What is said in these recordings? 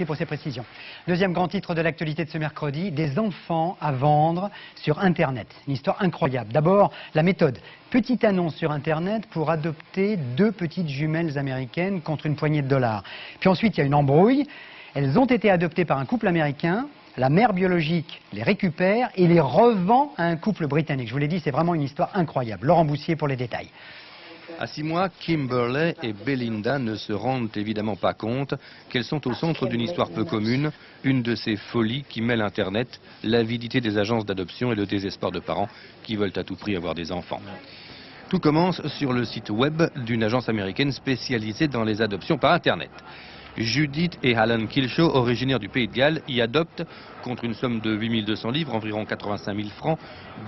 merci pour ces précisions. Deuxième grand titre de l'actualité de ce mercredi, des enfants à vendre sur Internet. Une histoire incroyable. D'abord, la méthode. Petite annonce sur Internet pour adopter 2 petites jumelles américaines contre une poignée de dollars. Puis ensuite, il y a une embrouille. Elles ont été adoptées par un couple américain. La mère biologique les récupère et les revend à un couple britannique. Je vous l'ai dit, c'est vraiment une histoire incroyable. Laurent Boussier pour les détails. À 6 mois, Kimberley et Belinda ne se rendent évidemment pas compte qu'elles sont au centre d'une histoire peu commune, une de ces folies qui mêlent Internet, l'avidité des agences d'adoption et le désespoir de parents qui veulent à tout prix avoir des enfants. Tout commence sur le site web d'une agence américaine spécialisée dans les adoptions par Internet. Judith et Alan Kilshaw, originaires du Pays de Galles, y adoptent, contre une somme de 8 200 livres, environ 85 000 francs,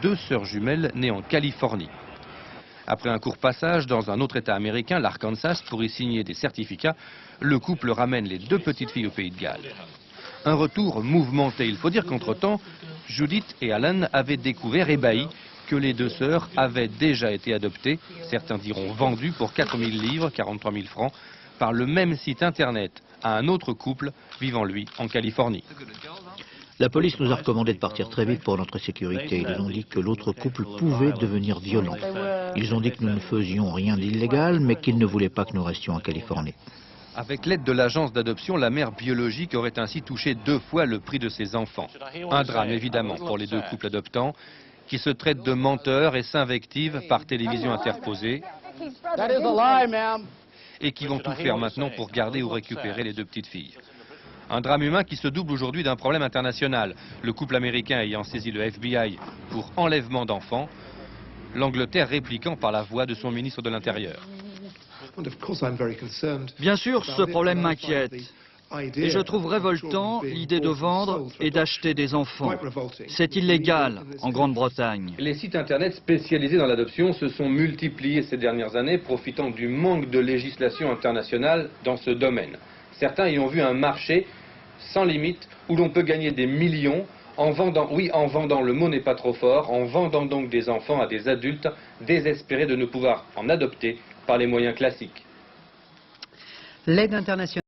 2 sœurs jumelles nées en Californie. Après un court passage dans un autre État américain, l'Arkansas, pour y signer des certificats, le couple ramène les 2 petites filles au Pays de Galles. Un retour mouvementé. Il faut dire qu'entre-temps, Judith et Alan avaient découvert, ébahis, que les 2 sœurs avaient déjà été adoptées, certains diront vendues pour 4 000 livres, 43 000 francs, par le même site Internet à un autre couple vivant, lui, en Californie. La police nous a recommandé de partir très vite pour notre sécurité. Ils ont dit que l'autre couple pouvait devenir violent. Ils ont dit que nous ne faisions rien d'illégal, mais qu'ils ne voulaient pas que nous restions en Californie. Avec l'aide de l'agence d'adoption, la mère biologique aurait ainsi touché 2 fois le prix de ses enfants. Un drame évidemment pour les 2 couples adoptants, qui se traitent de menteurs et s'invectivent par télévision interposée, et qui vont tout faire maintenant pour garder ou récupérer les 2 petites filles. Un drame humain qui se double aujourd'hui d'un problème international. Le couple américain ayant saisi le FBI pour enlèvement d'enfants, l'Angleterre répliquant par la voix de son ministre de l'Intérieur. Bien sûr, ce problème m'inquiète. Et je trouve révoltant l'idée de vendre et d'acheter des enfants. C'est illégal en Grande-Bretagne. Les sites Internet spécialisés dans l'adoption se sont multipliés ces dernières années, profitant du manque de législation internationale dans ce domaine. Certains y ont vu un marché sans limite où l'on peut gagner des millions en vendant, oui, en vendant, le mot n'est pas trop fort, en vendant donc des enfants à des adultes désespérés de ne pouvoir en adopter par les moyens classiques. L'aide internationale.